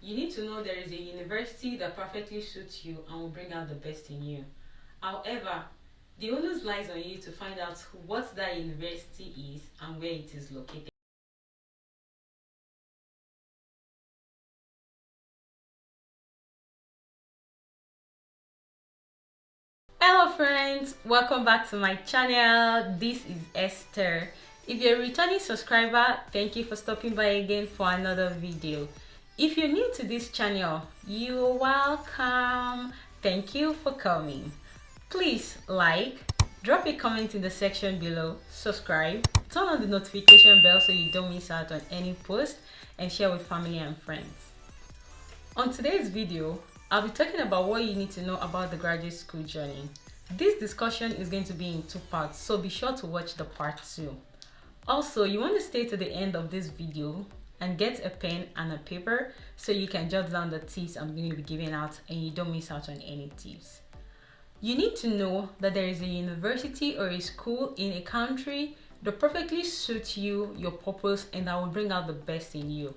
You need to know there is a university that perfectly suits you and will bring out the best in you. However, the onus lies on you to find out what that university is and where it is located. Hello friends, welcome back to my channel. This is Esther. If you're a returning subscriber, thank you for stopping by again for another video. If you're new to this channel, you're welcome. Thank you for coming. Please like, drop a comment in the section below, subscribe, turn on the notification bell so you don't miss out on any post, and share with family and friends. On today's video, I'll be talking about what you need to know about the graduate school journey. This discussion is going to be in 2 parts, so be sure to watch the part 2. Also, you want to stay to the end of this video and get a pen and a paper so you can jot down the tips I'm going to be giving out and you don't miss out on any tips. You need to know that there is a university or a school in a country that perfectly suits you, your purpose, and that will bring out the best in you.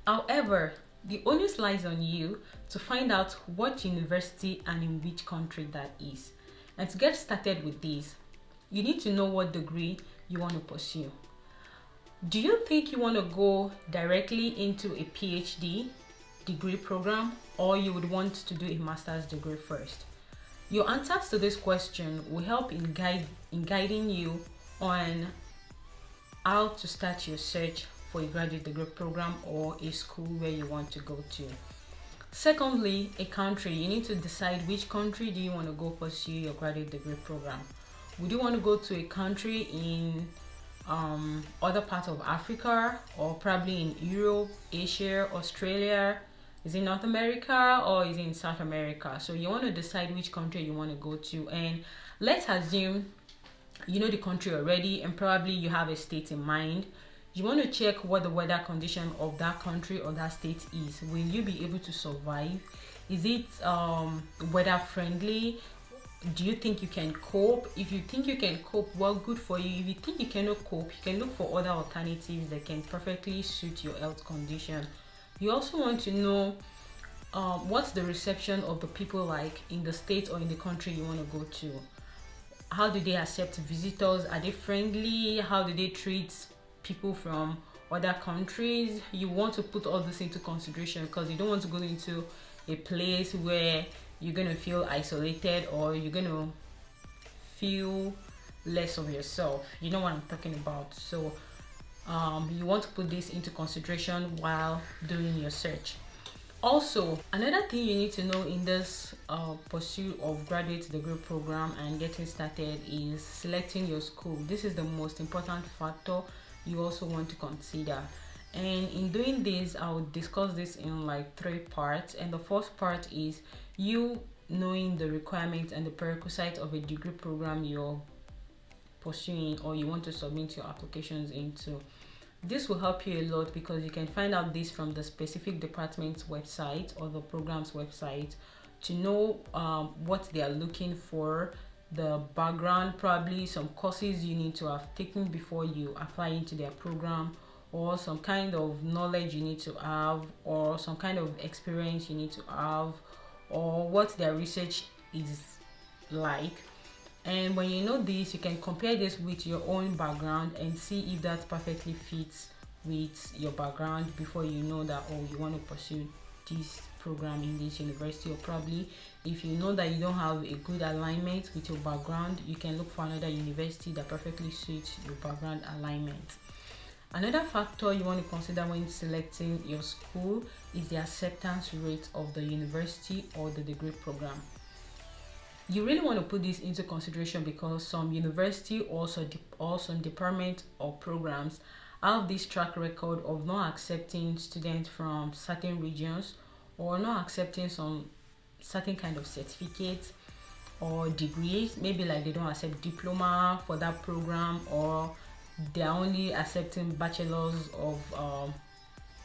However, the onus lies on you to find out what university and in which country that is. And to get started with this, you need to know what degree you want to pursue. Do you think you want to go directly into a PhD degree program, or you would want to do a master's degree first? Your answers to this question will help in guiding you on how to start your search for a graduate degree program or a school where you want to go to. Secondly, a country. You need to decide which country do you want to go pursue your graduate degree program. Would you want to go to a country in other parts of Africa, or probably in Europe, Asia, Australia? Is it North America, or is it in South America? So you want to decide which country you want to go to, and let's assume you know the country already and probably you have a state in mind. You want to check what the weather condition of that country or that state is. Will you be able to survive? Is it weather friendly? Do you think you can cope? If you think you can cope, well, good for you. If you think you cannot cope, you can look for other alternatives that can perfectly suit your health condition. You also want to know what's the reception of the people like in the state or in the country you want to go to. How do they accept visitors? Are they friendly? How do they treat people from other countries? You want to put all this into consideration because you don't want to go into a place where you're going to feel isolated or you're going to feel less of yourself. You know what I'm talking about. So you want to put this into consideration while doing your search. Also, another thing you need to know in this pursuit of graduate degree program and getting started is selecting your school. This is the most important factor you also want to consider. And in doing this, I will discuss this in like 3 parts. And the first part is you knowing the requirements and the prerequisites of a degree program you're pursuing or you want to submit your applications into. This will help you a lot because you can find out this from the specific department's website or the program's website to know what they are looking for, the background, probably some courses you need to have taken before you apply into their program, or some kind of knowledge you need to have, or some kind of experience you need to have, or what their research is like. And when you know this, you can compare this with your own background and see if that perfectly fits with your background before you know that, oh, you want to pursue this program in this university. Or probably if you know that you don't have a good alignment with your background, you can look for another university that perfectly suits your background alignment. Another factor you want to consider when selecting your school is the acceptance rate of the university or the degree program. You really want to put this into consideration because some university or some department or programs have this track record of not accepting students from certain regions or not accepting some certain kind of certificates or degrees. Maybe like they don't accept diploma for that program, or they're only accepting bachelors of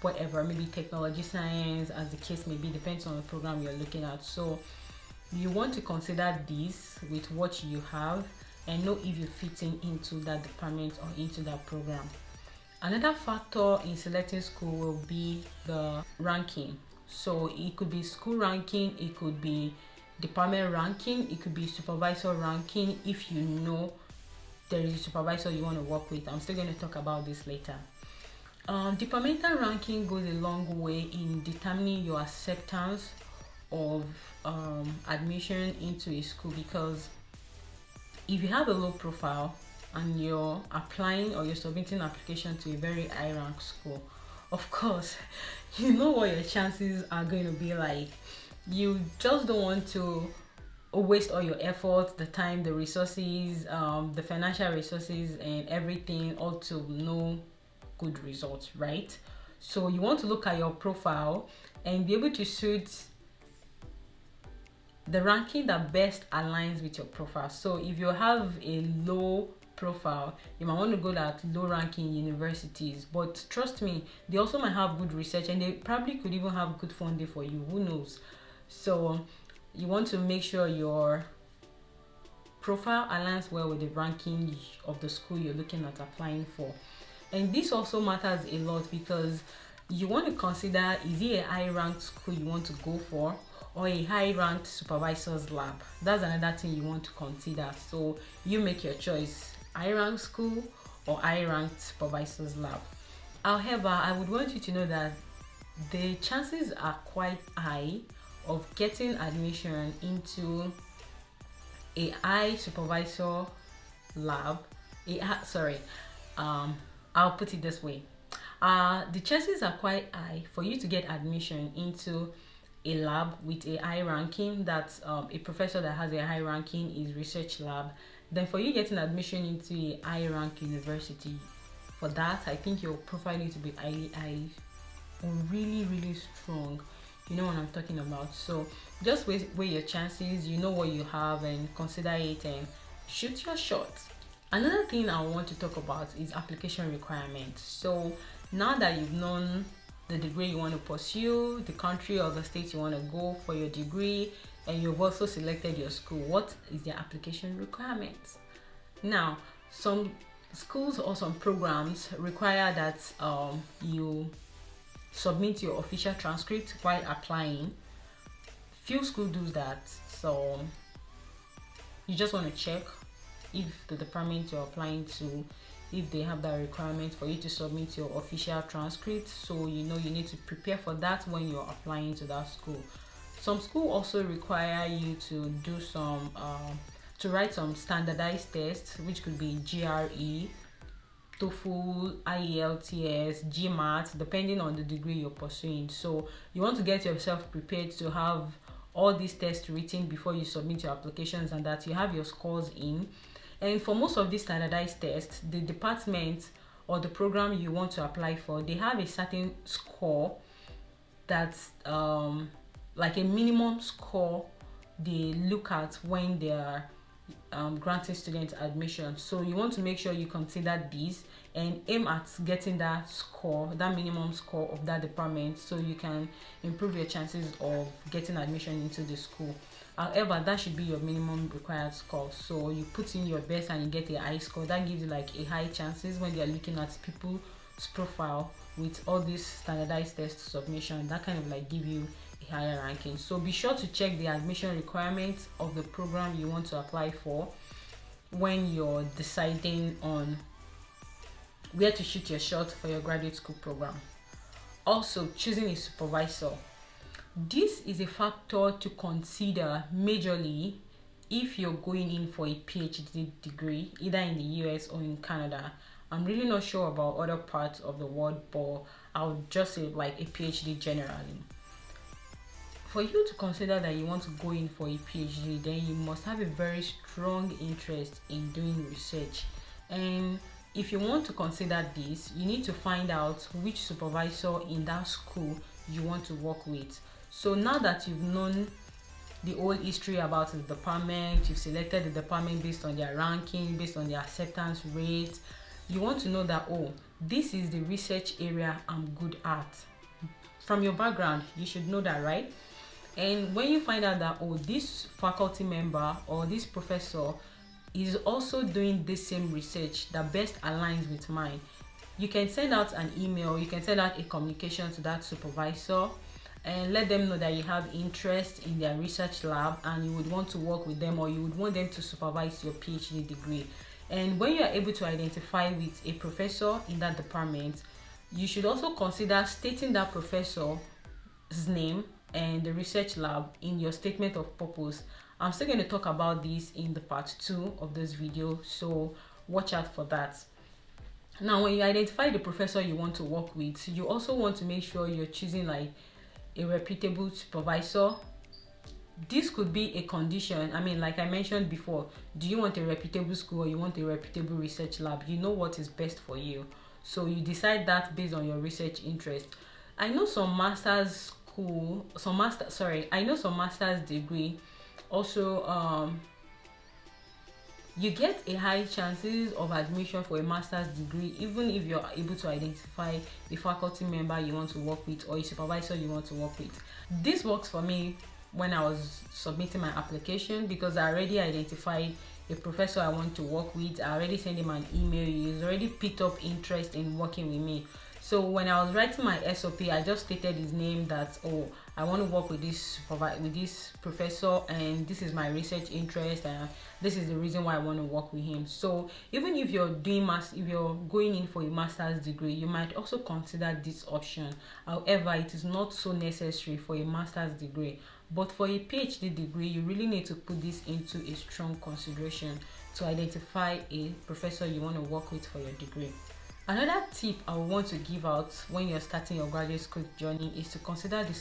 whatever, maybe technology science, as the case may be, depends on the program you're looking at. So you want to consider this with what you have and know if you're fitting into that department or into that program. Another factor in selecting school will be the ranking So it could be school ranking, it could be department ranking, it could be supervisor ranking. If you know there is a supervisor you want to work with, I'm still going to talk about this later. Departmental ranking goes a long way in determining your acceptance of admission into a school, because if you have a low profile and you're applying or you're submitting an application to a very high rank school, of course you know what your chances are going to be like. You just don't want to waste all your effort, the time, the resources, the financial resources and everything, all to no good results, right? So you want to look at your profile and be able to suit the ranking that best aligns with your profile. So if you have a low profile, you might want to go at low ranking universities, but trust me, they also might have good research and they probably could even have good funding for you, who knows. So you want to make sure your profile aligns well with the ranking of the school you're looking at applying for. And this also matters a lot because you want to consider, is it a high ranked school you want to go for, or a high ranked supervisor's lab? That's another thing you want to consider. So you make your choice, high ranked school or high ranked supervisor's lab. However, I would want you to know that the chances are quite high of getting admission into a high supervisor lab. I'll put it this way. The chances are quite high for you to get admission into a lab with a high ranking, that's a professor that has a high ranking is research lab. Then for you getting admission into a high rank university, for that I think your profile needs to be highly or really strong. You know what I'm talking about. So just weigh your chances, you know what you have, and consider it and shoot your shot. Another thing I want to talk about is application requirements. So now that you've known the degree you want to pursue, the country or the state you want to go for your degree, and you've also selected your school, what is the application requirements? Now, some schools or some programs require that you submit your official transcript while applying. Few schools do that, so you just want to check if the department you're applying to, if they have that requirement for you to submit your official transcript, so you know you need to prepare for that when you're applying to that school. Some schools also require you to do some to write some standardized tests, which could be GRE, TOEFL, IELTS, GMAT, depending on the degree you're pursuing. So you want to get yourself prepared to have all these tests written before you submit your applications, and that you have your scores in. And for most of these standardized tests, the department or the program you want to apply for, they have a certain score that's like a minimum score they look at when they are granting student admission. So you want to make sure you consider these and aim at getting that score, that minimum score of that department, so you can improve your chances of getting admission into the school. However, that should be your minimum required score. So you put in your best and you get a high score. That gives you like a high chances when they are looking at people's profile with all these standardized test submission. That kind of like give you a higher ranking. So be sure to check the admission requirements of the program you want to apply for when you're deciding on where to shoot your shot for your graduate school program. Also, choosing a supervisor. This is a factor to consider majorly if you're going in for a PhD degree, either in the US or in Canada. I'm really not sure about other parts of the world, but I'll just say like a PhD generally. For you to consider that you want to go in for a PhD, then you must have a very strong interest in doing research. And if you want to consider this, you need to find out which supervisor in that school you want to work with. So now that you've known the whole history about the department, you've selected the department based on their ranking, based on their acceptance rate, you want to know that, oh, this is the research area I'm good at. From your background, you should know that, right? And when you find out that, oh, this faculty member or this professor is also doing the same research that best aligns with mine, you can send out an email, you can send out a communication to that supervisor and let them know that you have interest in their research lab and you would want to work with them, or you would want them to supervise your PhD degree. And when you are able to identify with a professor in that department, you should also consider stating that professor's name and the research lab in your statement of purpose. I'm still going to talk about this in the part 2 of this video, so watch out for that. Now, when you identify the professor you want to work with, you also want to make sure you're choosing like a reputable supervisor. This could be a condition. I mean, like I mentioned before, do you want a reputable school or you want a reputable research lab? You know what is best for you, so you decide that based on your research interest. I know some master's degree also you get a high chances of admission for a master's degree even if you're able to identify a faculty member you want to work with or a supervisor you want to work with. This works for me when I was submitting my application, because I already identified a professor I want to work with. I already sent him an email. He's already picked up interest in working with me. So when I was writing my SOP, I just stated his name, that I want to work with this professor, and this is my research interest, and this is the reason why I want to work with him. So even if you're going in for a master's degree, you might also consider this option. However, it is not so necessary for a master's degree, but for a PhD degree, you really need to put this into a strong consideration to identify a professor you want to work with for your degree. Another tip I want to give out when you're starting your graduate school journey is to consider the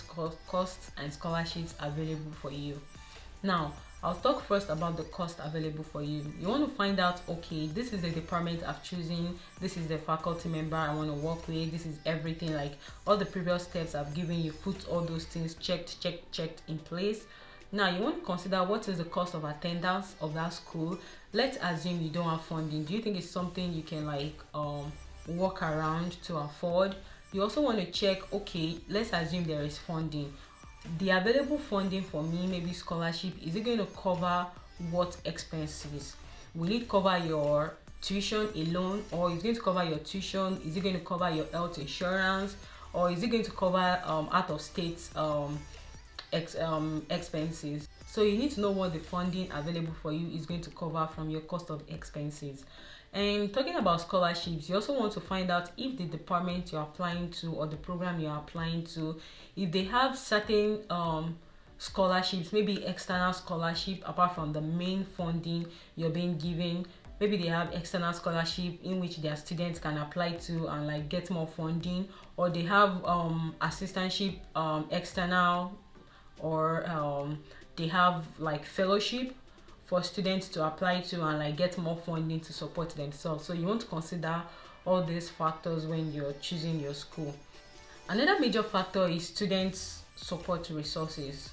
costs and scholarships available for you. Now, I'll talk first about the cost available for you. You want to find out, okay, this is the department I've chosen, this is the faculty member I want to work with, this is everything, like all the previous steps I've given you, put all those things checked in place. Now, you want to consider what is the cost of attendance of that school. Let's assume you don't have funding. Do you think it's something you can work around to afford? You also want to check, okay, let's assume there is funding. The available funding for me, maybe scholarship, is it going to cover what expenses? Will it cover your tuition alone, or is it going to cover your tuition? Is it going to cover your health insurance, or is it going to cover out of state expenses? So you need to know what the funding available for you is going to cover from your cost of expenses. And talking about scholarships, you also want to find out if the department you're applying to or the program you're applying to, if they have certain scholarships, maybe external scholarship apart from the main funding you're being given. Maybe they have external scholarship in which their students can apply to and get more funding, or they have assistantship external, or they have fellowship for students to apply to and get more funding to support themselves. So you want to consider all these factors when you're choosing your school. Another major factor is students' support resources.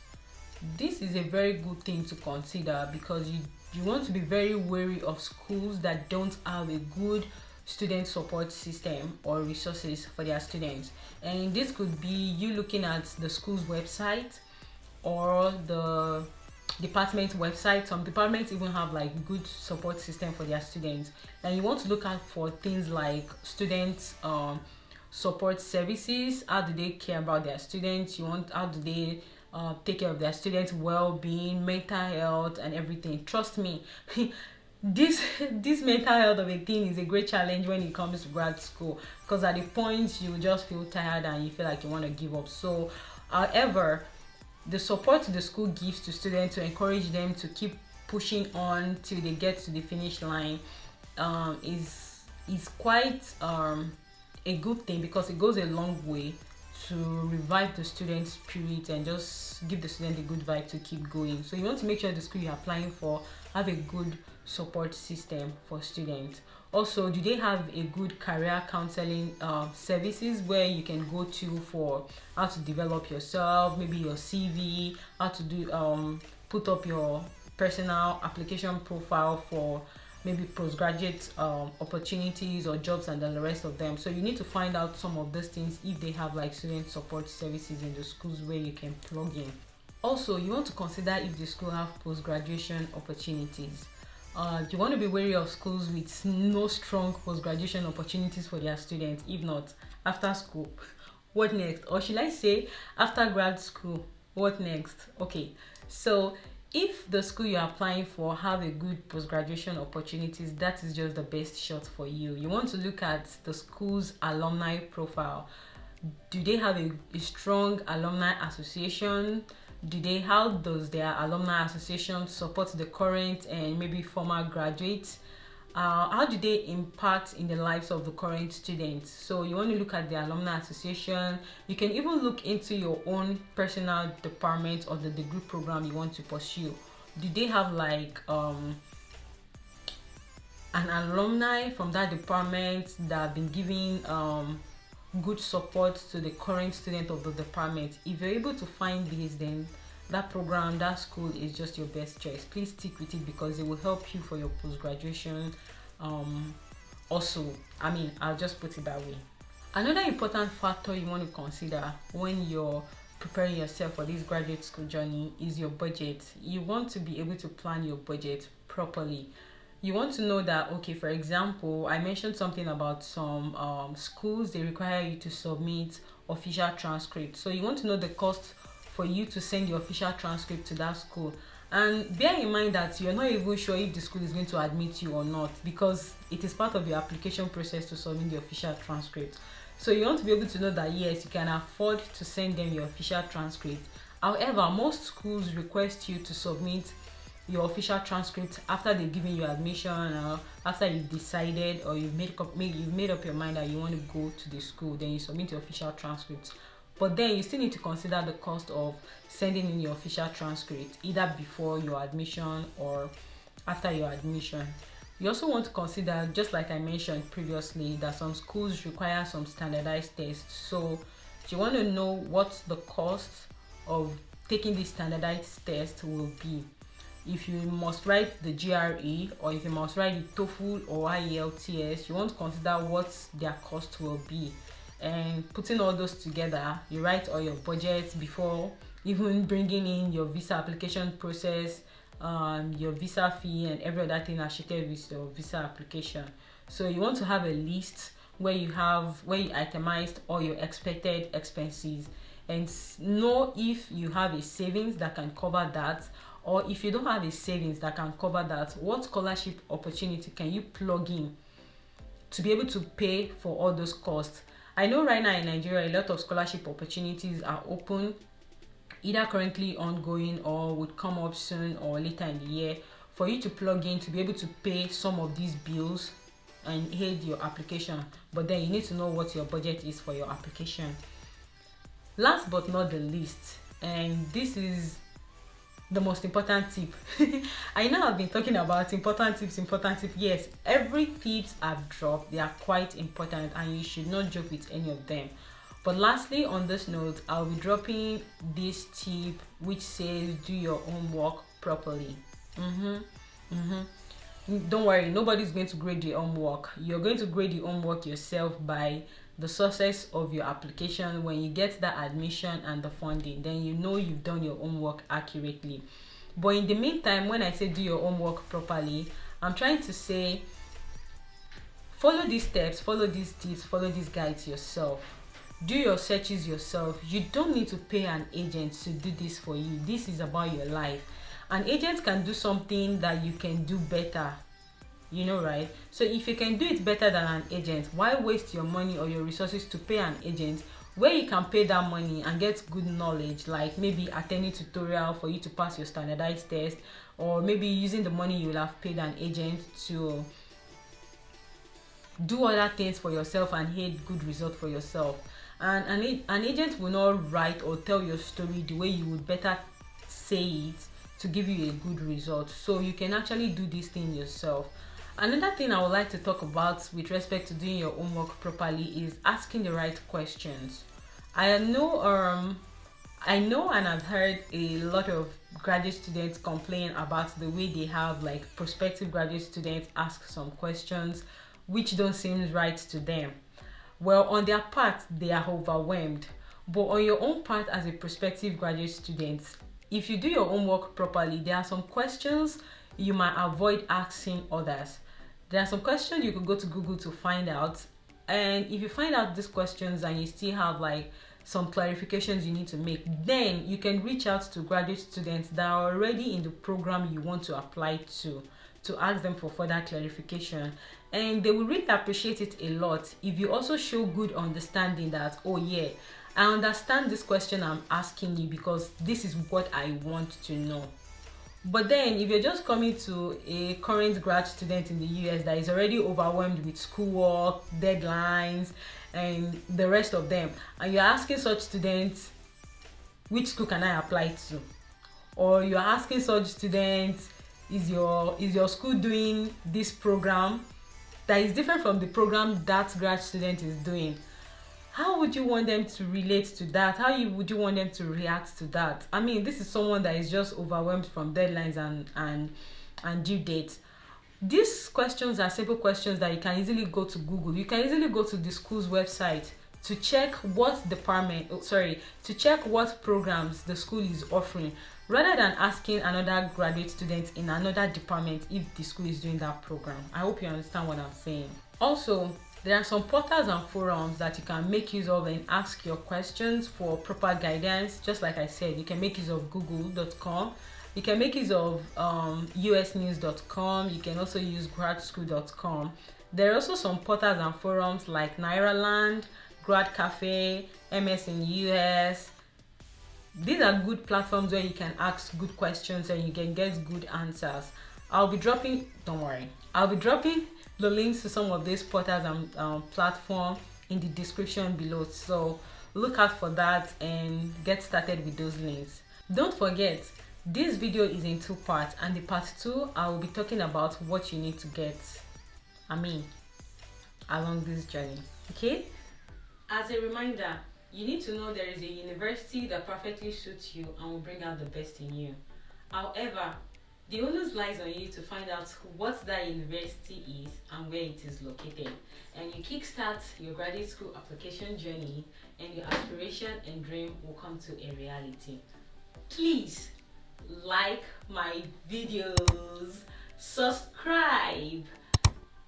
This is a very good thing to consider, because you want to be very wary of schools that don't have a good student support system or resources for their students. And this could be you looking at the school's website or the department website. Some departments even have good support system for their students, and you want to look out for things like student support services. How do they care about their students? How do they take care of their students' well-being, mental health, and everything? Trust me, this mental health of a thing is a great challenge when it comes to grad school, because at the point you just feel tired and you feel like you want to give up. So however, the support the school gives to students to encourage them to keep pushing on till they get to the finish line is quite a good thing, because it goes a long way to revive the student's spirit and just give the student a good vibe to keep going. So you want to make sure the school you're applying for have a good support system for students. Also, do they have a good career counseling services where you can go to for how to develop yourself, maybe your CV, how to do put up your personal application profile for maybe postgraduate opportunities or jobs, and then the rest of them. So you need to find out some of those things if they have student support services in the schools where you can plug in. Also, you want to consider if the school have post-graduation opportunities. You want to be wary of schools with no strong post-graduation opportunities for their students. If not, after school, What next? Or should I say, after grad school, what next? Okay, so if the school you're applying for have a good post-graduation opportunities, that is just the best shot for you. You want to look at the school's alumni profile. Do they have a strong alumni association? How does their alumni association support the current and maybe former graduates? How do they impact in the lives of the current students? So you want to look at the alumni association. You can even look into your own personal department or the degree program you want to pursue. Do they have like an alumni from that department that have been giving good support to the current student of the department? If you're able to find this, then that program, that school is just your best choice. Please stick with it because it will help you for your post-graduation. Also, I'll just put it that way. Another important factor you want to consider when you're preparing yourself for this graduate school journey is your budget. You want to be able to plan your budget properly. You want to know that, okay, for example, I mentioned something about some schools, they require you to submit official transcript. So you want to know the cost for you to send your official transcript to that school. And bear in mind that you're not even sure if the school is going to admit you or not, because it is part of your application process to submit the official transcript. So you want to be able to know that yes, you can afford to send them your official transcript. However, most schools request you to submit your official transcript after they've given you admission, or after you've decided or you've made up your mind that you want to go to the school. Then you submit your official transcript. But then you still need to consider the cost of sending in your official transcript, either before your admission or after your admission. You also want to consider, just like I mentioned previously, that some schools require some standardized tests. So you want to know what the cost of taking this standardized test will be. If you must write the GRE, or if you must write the TOEFL or IELTS, you want to consider what their cost will be. And putting all those together, you write all your budgets before even bringing in your visa application process, your visa fee, and every other thing associated with your visa application. So you want to have a list where you itemized all your expected expenses and know if you have a savings that can cover that, or if you don't have a savings that can cover that, what scholarship opportunity can you plug in to be able to pay for all those costs. I know right now in Nigeria, a lot of scholarship opportunities are open, either currently ongoing or would come up soon or later in the year, for you to plug in to be able to pay some of these bills and aid your application. But then you need to know what your budget is for your application. Last but not the least, and this is the most important tip. I know I've been talking about important tips. Yes, every tips I've dropped, they are quite important and you should not joke with any of them. But lastly, on this note, I'll be dropping this tip which says do your homework properly. Don't worry, nobody's going to grade your homework. You're going to grade your homework yourself by the success of your application. When you get that admission and the funding, then you know you've done your homework accurately. But in the meantime, when I say do your homework properly, I'm trying to say follow these steps, follow these tips, follow these guides yourself. Do your searches yourself. You don't need to pay an agent to do this for you. This is about your life. An agent can do something that you can do better, right? So if you can do it better than an agent, why waste your money or your resources to pay an agent where you can pay that money and get good knowledge, like maybe attending tutorial for you to pass your standardized test, or maybe using the money you will have paid an agent to do other things for yourself and get good result for yourself. And an agent will not write or tell your story the way you would better say it to give you a good result. So you can actually do this thing yourself. Another thing I would like to talk about with respect to doing your homework properly is asking the right questions. I know and I've heard a lot of graduate students complain about the way they have like prospective graduate students ask some questions which don't seem right to them. Well, on their part, they are overwhelmed. But on your own part as a prospective graduate student, if you do your homework properly, there are some questions you might avoid asking others. There are some questions you could go to Google to find out, And if you find out these questions and you still have like some clarifications you need to make, then you can reach out to graduate students that are already in the program you want to apply to ask them for further clarification. And they will really appreciate it a lot if you also show good understanding that, oh yeah, I understand this question I'm asking you because this is what I want to know. But then if you're just coming to a current grad student in the US that is already overwhelmed with schoolwork, deadlines, and the rest of them, and you're asking such students, which school can I apply to? Or you're asking such students, is your school doing this program that is different from the program that grad student is doing? How would you want them to relate to that? Would you want them to react to that? I mean, this is someone that is just overwhelmed from deadlines and due dates. These questions are simple questions that you can easily go to Google. You can easily go to the school's website to check what to check what programs the school is offering, rather than asking another graduate student in another department if the school is doing that program. I hope you understand what I'm saying. Also, there are some portals and forums that you can make use of and ask your questions for proper guidance. Just like I said, you can make use of google.com. You can make use of usnews.com. You can also use gradschool.com. There are also some portals and forums like Nairaland, Grad Cafe, MS in US. These are good platforms where you can ask good questions and you can get good answers. I'll be dropping the links to some of these portals and platforms in the description below, so look out for that and get started with those links. Don't forget, this video is in 2 parts, and the part 2 I will be talking about what you need to get along this journey. Okay, as a reminder, you need to know there is a university that perfectly suits you and will bring out the best in you. However, the onus lies on you to find out what that university is and where it is located, and you kickstart your graduate school application journey, and your aspiration and dream will come to a reality. Please like my videos, subscribe,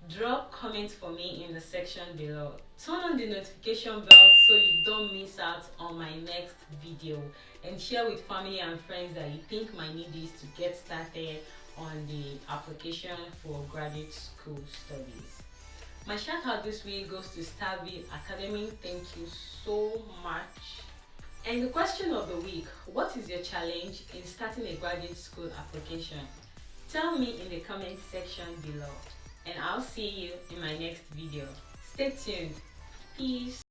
drop comments for me in the section below, turn on the notification bell so you don't miss out on my next video, and share with family and friends that you think might need this to get started on the application for graduate school studies. My shout out this week goes to Starville Academy. Thank you so much. And the question of the week: what is your challenge in starting a graduate school application? Tell me in the comment section below, and I'll see you in my next video. Stay tuned. Peace.